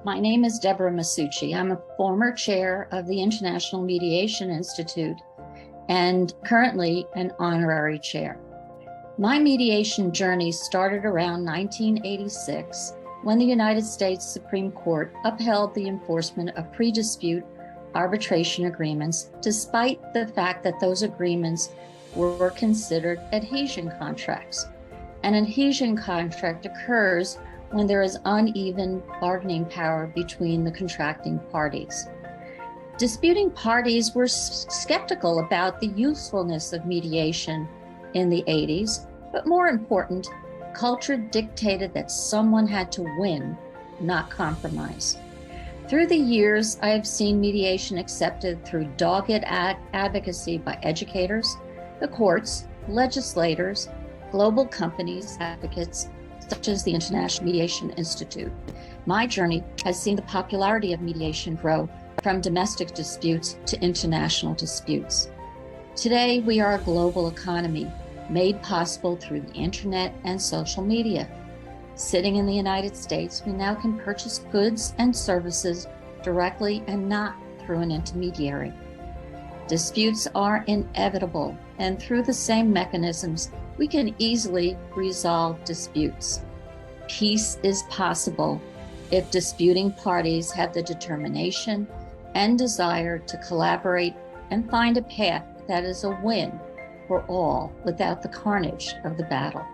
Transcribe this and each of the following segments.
My name is Deborah Masucci. I'm a former chair of the International Mediation Institute and currently an honorary chair. My mediation journey started around 1986 when the United States Supreme Court upheld the enforcement of pre-dispute arbitration agreements, despite the fact that those agreements were considered adhesion contracts. An adhesion contract occurs when there is uneven bargaining power between the contracting parties. Disputing parties were skeptical about the usefulness of mediation in the 80s, but more important, culture dictated that someone had to win, not compromise. Through the years, I have seen mediation accepted through dogged advocacy by educators, the courts, legislators, global companies, advocates, such as the International Mediation Institute. My journey has seen the popularity of mediation grow from domestic disputes to international disputes. Today, we are a global economy made possible through the internet and social media. Sitting in the United States, we now can purchase goods and services directly and not through an intermediary. Disputes are inevitable, and through the same mechanisms, we can easily resolve disputes. Peace is possible if disputing parties have the determination and desire to collaborate and find a path that is a win for all without the carnage of the battle.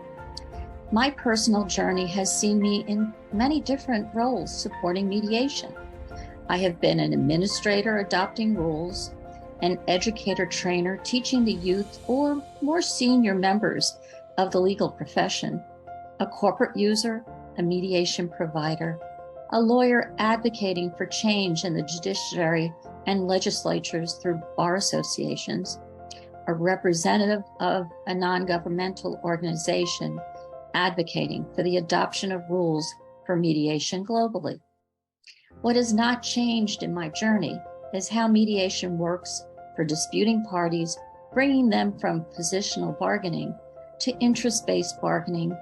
My personal journey has seen me in many different roles supporting mediation. I have been an administrator adopting rules, an educator trainer teaching the youth or more senior members of the legal profession, a corporate user, a mediation provider, a lawyer advocating for change in the judiciary and legislatures through bar associations, a representative of a non-governmental organization advocating for the adoption of rules for mediation globally. What has not changed in my journey is how mediation works for disputing parties, bringing them from positional bargaining to interest-based bargaining,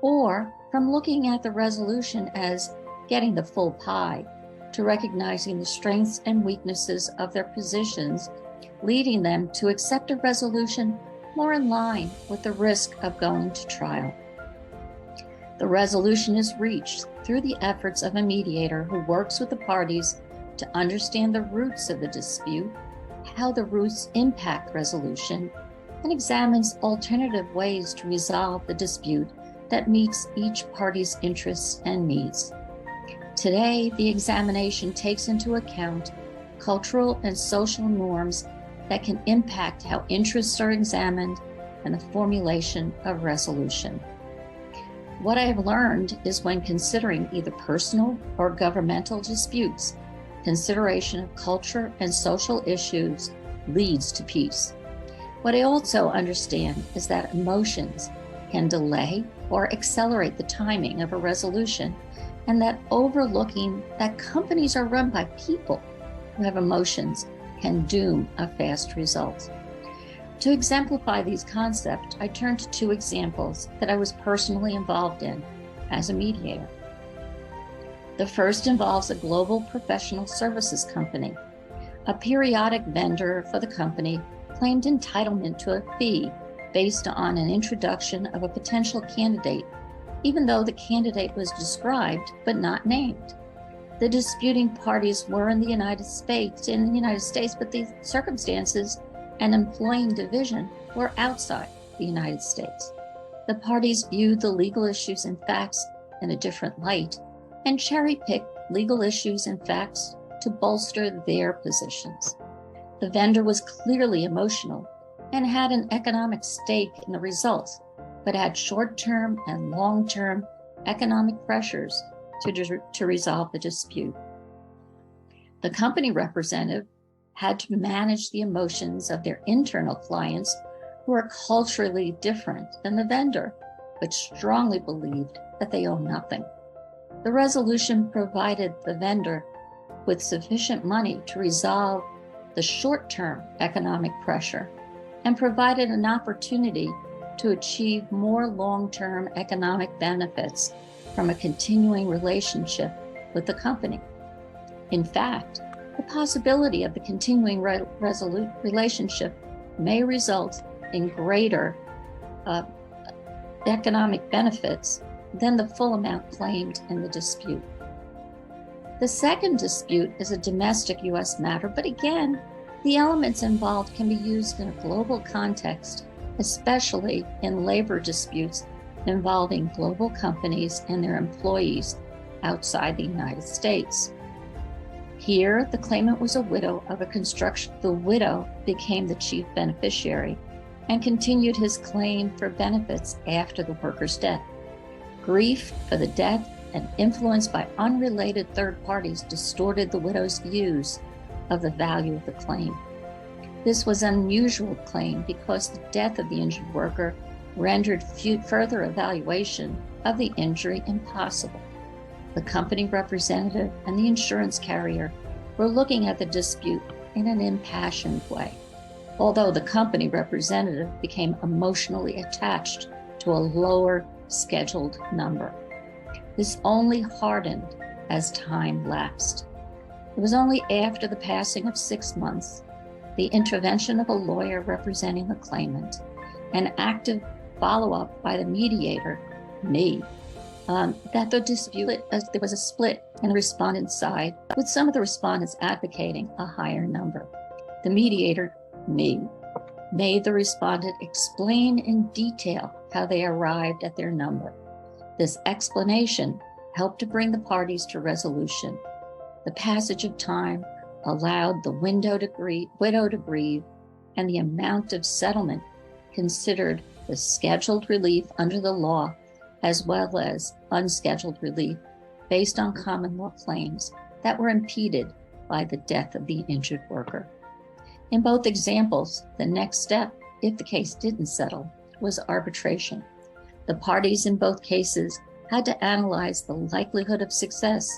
or from looking at the resolution as getting the full pie to recognizing the strengths and weaknesses of their positions, leading them to accept a resolution more in line with the risk of going to trial. The resolution is reached through the efforts of a mediator who works with the parties to understand the roots of the dispute, how the roots impact resolution, and examines alternative ways to resolve the dispute that meets each party's interests and needs. Today, the examination takes into account cultural and social norms that can impact how interests are examined and the formulation of resolution. What I have learned is when considering either personal or governmental disputes, consideration of culture and social issues leads to peace. What I also understand is that emotions can delay or accelerate the timing of a resolution, and that overlooking that companies are run by people who have emotions can doom a fast result. To exemplify these concepts, I turned to two examples that I was personally involved in as a mediator. The first involves a global professional services company. A periodic vendor for the company claimed entitlement to a fee based on an introduction of a potential candidate, even though the candidate was described but not named. The disputing parties were in the United States, but the circumstances and employing division were outside the United States. The parties viewed the legal issues and facts in a different light and cherry-picked legal issues and facts to bolster their positions. The vendor was clearly emotional and had an economic stake in the results, but had short-term and long-term economic pressures to resolve the dispute. The company representative had to manage the emotions of their internal clients who are culturally different than the vendor, but strongly believed that they owe nothing. The resolution provided the vendor with sufficient money to resolve the short-term economic pressure and provided an opportunity to achieve more long-term economic benefits from a continuing relationship with the company. In fact, the possibility of the continuing relationship may result in greater economic benefits than the full amount claimed in the dispute. The second dispute is a domestic U.S. matter, but again, the elements involved can be used in a global context, especially in labor disputes involving global companies and their employees outside the United States. Here, the claimant was a widow of a construction. The widow became the chief beneficiary and continued his claim for benefits after the worker's death. Grief for the death and influence by unrelated third parties distorted the widow's views of the value of the claim. This was an unusual claim because the death of the injured worker rendered further evaluation of the injury impossible. The company representative and the insurance carrier were looking at the dispute in an impassioned way, although the company representative became emotionally attached to a lower scheduled number. This only hardened as time lapsed. It was only after the passing of 6 months, the intervention of a lawyer representing the claimant, and active follow-up by the mediator, me, that the dispute, there was a split in the respondent's side, with some of the respondents advocating a higher number. The mediator, me, made the respondent explain in detail how they arrived at their number. This explanation helped to bring the parties to resolution. The passage of time allowed the widow to grieve, and the amount of settlement considered the scheduled relief under the law as well as unscheduled relief based on common law claims that were impeded by the death of the injured worker. In both examples, the next step, if the case didn't settle, was arbitration. The parties in both cases had to analyze the likelihood of success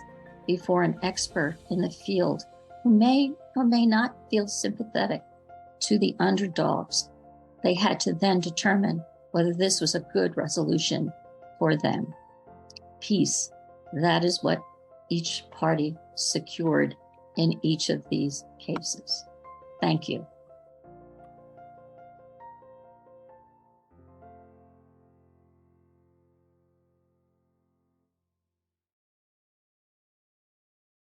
before an expert in the field who may or may not feel sympathetic to the underdogs. They had to then determine whether this was a good resolution for them. Peace, that is what each party secured in each of these cases. Thank you.